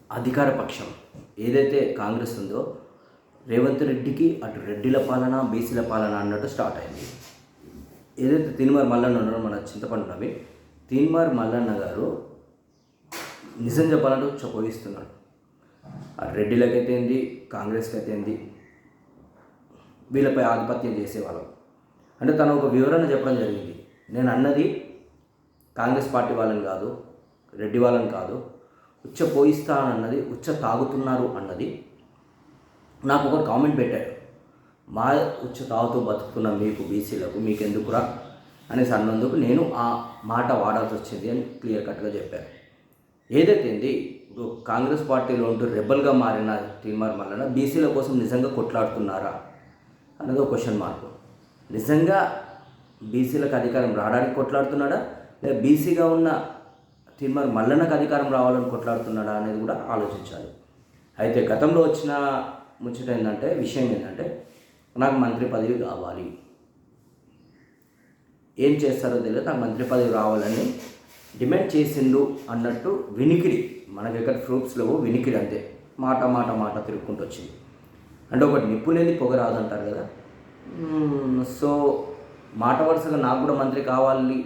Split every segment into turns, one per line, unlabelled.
అధికార పక్షం ఏదైతే కాంగ్రెస్ ఉందో రేవంత్ రెడ్డికి అటు రెడ్డిల పాలన బీసీల పాలన అన్నట్టు స్టార్ట్ అయింది. ఏదైతే తీన్మార్ మల్లన్న ఉన్నారో మన చింతపండు నవి తీన్మార్ మల్లన్న గారు నిజం చెప్పాలంటే చొప్పగిస్తున్నాడు. రెడ్డిలకైతే ఏంది, కాంగ్రెస్కి అయితే ఏంది, వీళ్ళపై ఆధిపత్యం చేసేవాళ్ళం. అంటే తను ఒక వివరణ చెప్పడం జరిగింది. నేను అన్నది కాంగ్రెస్ పార్టీ వాళ్ళని కాదు, రెడ్డి వాళ్ళని కాదు, ఉచ్చ పోయిస్తానన్నది, ఉచ్చ తాగుతున్నారు అన్నది. నాకు ఒకరు కామెంట్ పెట్టాడు, మా ఉచ్చ తాగుతూ బతుకుతున్న మీకు బీసీలకు మీకెందుకురా అనేసి అన్నందుకు నేను ఆ మాట వాడాల్సి వచ్చింది అని క్లియర్ కట్గా చెప్పాను. ఏదైతే ఏంది ఇప్పుడు కాంగ్రెస్ పార్టీలో ఉంటూ రెబల్గా మారిన తీన్మార్ మల్లన్న బీసీల కోసం నిజంగా కొట్లాడుతున్నారా అన్నది ఒక క్వశ్చన్ మార్క్. నిజంగా బీసీలకు అధికారం రావడానికి కొట్లాడుతున్నాడా, లేదా బీసీగా ఉన్న తీన్మార్ మల్లన్నకు అధికారం రావాలని కొట్లాడుతున్నాడా అనేది కూడా ఆలోచించాలి. అయితే గతంలో వచ్చిన ముచ్చట ఏంటంటే, విషయం ఏంటంటే, నాకు మంత్రి పదవి కావాలి, ఏం చేస్తారో తెలియదు, నాకు మంత్రి పదవి రావాలని డిమాండ్ చేసిండు అన్నట్టు వినికిడి. మనకి ఎక్కడ ప్రూఫ్స్ లేవు, వినికిడి అంతే, మాట మాట మాట తిరుక్కుంటూ వచ్చింది. అంటే ఒకటి నిప్పు లేని పొగ రాదు అంటారు కదా. సో మాట వరుసగా నాకు కూడా మంత్రి కావాలి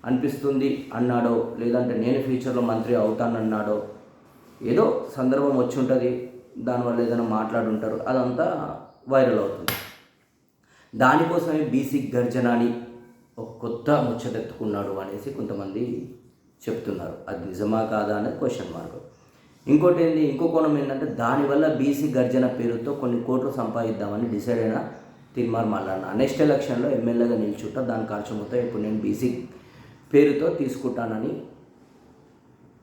అనిపిస్తుంది అన్నాడో, లేదంటే నేను ఫ్యూచర్లో మంత్రి అవుతానన్నాడో, ఏదో సందర్భం వచ్చి ఉంటుంది, దానివల్ల ఏదైనా మాట్లాడుంటారు, అదంతా వైరల్ అవుతుంది. దానికోసమే బీసీ గర్జన అని ఒక కొత్త ముచ్చటెత్తుకున్నాడు అనేసి కొంతమంది చెప్తున్నారు. అది నిజమా కాదా అనేది క్వశ్చన్ మార్క్. ఇంకోటి ఏంది, ఇంకో కోణం ఏంటంటే, దానివల్ల బీసీ గర్జన పేరుతో కొన్ని కోట్లు సంపాదిద్దామని డిసైడ్ అయిన తీన్మార్ మల్లన్న నెక్స్ట్ ఎలక్షన్లో ఎమ్మెల్యేగా నిల్చుంటా, దాని ఖర్చు మొత్తం ఇప్పుడు నేను బీసీ పేరుతో తీసుకుంటానని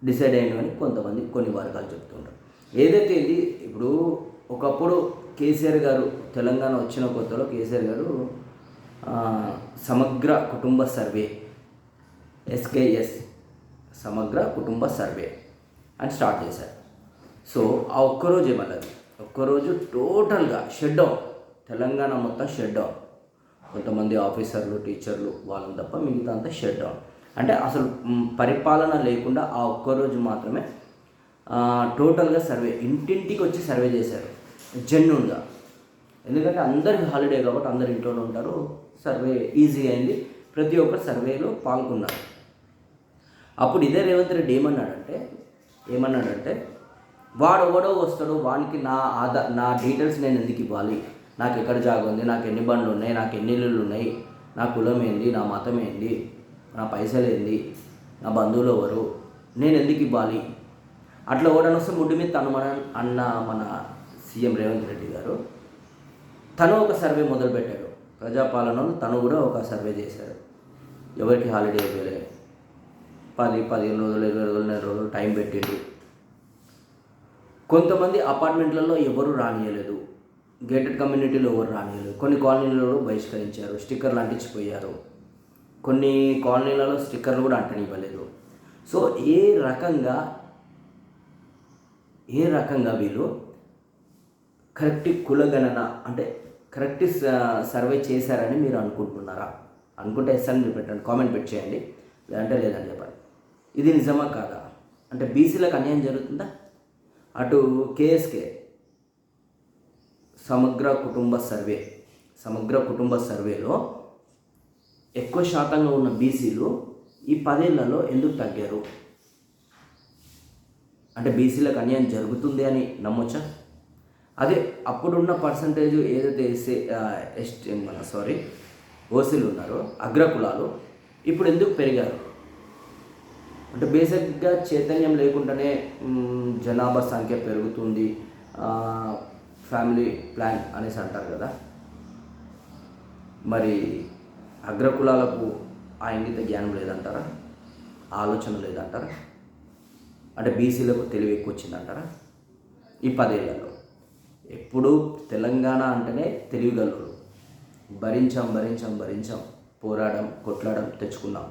డిసైడ్ అయ్యాను కొంతమంది కొన్ని వర్గాలు చెప్తుంటారు. ఏదైతే ఇది ఇప్పుడు ఒకప్పుడు కేసీఆర్ గారు తెలంగాణ వచ్చిన కొత్తలో కేసీఆర్ గారు సమగ్ర కుటుంబ సర్వే, ఎస్కేఎస్ సమగ్ర కుటుంబ సర్వే అని స్టార్ట్ చేశారు. సో ఆ ఒక్కరోజు ఏమన్నది, ఒక్కరోజు టోటల్గా షట్ డౌన్, తెలంగాణ మొత్తం షట్ డౌన్, కొంతమంది ఆఫీసర్లు టీచర్లు వాళ్ళని తప్ప మిగతా అంతా షట్ డౌన్. అంటే అసలు పరిపాలన లేకుండా ఆ ఒక్కరోజు మాత్రమే టోటల్గా సర్వే, ఇంటింటికి వచ్చి సర్వే చేశారు జెన్యూన్గా. ఎందుకంటే అందరికి హాలిడే కాబట్టి అందరు ఇంట్లోనే ఉంటారు, సర్వే ఈజీ అయింది, ప్రతి ఒక్కరు సర్వేలో పాల్గొన్నారు. అప్పుడు ఇదే రేవంత్ రెడ్డి ఏమన్నాడంటే వాడు ఎవడో వస్తాడు, వానికి నా డీటెయిల్స్ నేను ఎందుకు ఇవ్వాలి, నాకు ఎక్కడ జాగా ఉంది, నాకు ఎన్ని బండ్లు ఉన్నాయి, నాకు ఎన్ని ఇళ్ళు ఉన్నాయి, నా కులం ఏంది, నా మతం ఏంది, నా పైసలు ఏంది, నా బంధువులు ఎవరు, నేను ఎందుకు ఇవ్వాలి, అట్లా ఓడని వస్తే ముడ్డు మీద తను అన్న మన సీఎం రేవంత్ రెడ్డి గారు తను ఒక సర్వే మొదలుపెట్టాడు. ప్రజాపాలనలో తను కూడా ఒక సర్వే చేశాడు. ఎవరికి హాలిడే ఇవ్వలే, 10-15 రోజులు 20 రోజులు 4 రోజులు టైం పెట్టిండు. కొంతమంది అపార్ట్మెంట్లలో ఎవరు రానియలేదు, గేటెడ్ కమ్యూనిటీలో ఎవరు రానియలేదు, కొన్ని కాలనీలలో బహిష్కరించారు, స్టిక్కర్లు అంటించిపోయారు, కొన్ని కాలనీలలో స్టిక్కర్లు కూడా అంటనివ్వలేదు. సో ఏ రకంగా వీళ్ళు కరెక్ట్ కులగణన అంటే కరెక్ట్ సర్వే చేశారని మీరు అనుకుంటున్నారా? అనుకుంటే ఎస్ అని పెట్టండి, కామెంట్ పెట్టేయండి, లేదంటే లేదని చెప్పండి. ఇది నిజమా కాదా? అంటే బీసీలకు అన్యాయం జరుగుతుందా? అటు కేఎస్కే సమగ్ర కుటుంబ సర్వేలో ఎక్కువ శాతంగా ఉన్న బీసీలు ఈ 10 ఏళ్లలో ఎందుకు తగ్గారు? అంటే బీసీలకు అన్యాయం జరుగుతుంది అని నమ్మొచ్చా? అదే అప్పుడున్న పర్సంటేజ్ ఏదైతే ఓసీలు ఉన్నారో, అగ్రకులాలు, ఇప్పుడు ఎందుకు పెరిగారు? అంటే బేసిక్గా చైతన్యం లేకుండానే జనాభా సంఖ్య పెరుగుతుంది, ఫ్యామిలీ ప్లాన్ అనేసి అంటారు కదా. మరి అగ్రకులాలకు ఆ ఇంగిత జ్ఞానం లేదంటారా? ఆలోచన లేదంటారా? అంటే బీసీలకు తెలివి ఎక్కువ వచ్చిందంటారా? ఈ 10 ఏళ్లలో ఎప్పుడు తెలంగాణ అంటేనే తెలివిగలరు, భరించాం, పోరాడం, కొట్లాడడం, తెచ్చుకున్నాం.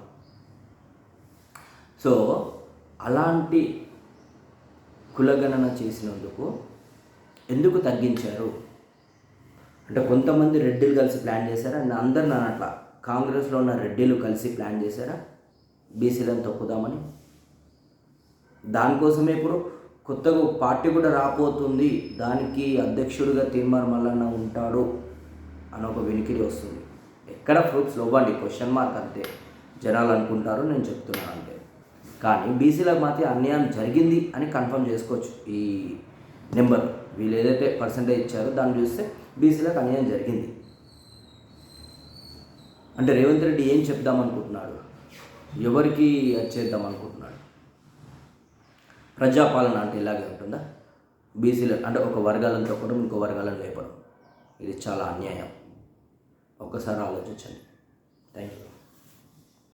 సో అలాంటి కులగణన చేసినందుకు ఎందుకు తగ్గించారు? అంటే కొంతమంది రెడ్డిలు కలిసి ప్లాన్ చేశారా? అందరు నన్ను అట్లా కాంగ్రెస్లో ఉన్న రెడ్డిలు కలిసి ప్లాన్ చేశారా బీసీలను తొక్కుదామని? దానికోసమే ఇప్పుడు కొత్తగా ఒక పార్టీ కూడా రాబోతుంది, దానికి అధ్యక్షుడిగా తీన్మార్ మల్లన్న ఉంటాడు అని ఒక వినికిడి వస్తుంది. ఎక్కడ ప్రూఫ్స్ ఇవ్వండి, క్వశ్చన్ మార్క్ అంతే. జనాలు అనుకుంటారు, నేను చెప్తున్నాను అంతే. కానీ బీసీలకు మాత్రం అన్యాయం జరిగింది అని కన్ఫర్మ్ చేసుకోవచ్చు. ఈ నెంబర్ వీళ్ళు ఏదైతే పర్సంటేజ్ ఇచ్చారో దాన్ని చూస్తే బీసీలకు అన్యాయం జరిగింది. అంటే రేవంత్ రెడ్డి ఏం చెప్దాం అనుకుంటున్నాడు, ఎవరికి చేద్దాం అనుకుంటున్నాడు? ప్రజాపాలన అంటే ఇలాగే ఉంటుందా? బీసీలు అంటే ఒక వర్గాలను తొక్కడం, ఇంకో వర్గాలను లేపడం, ఇది చాలా అన్యాయం. ఒక్కసారి ఆలోచించండి. Thank you.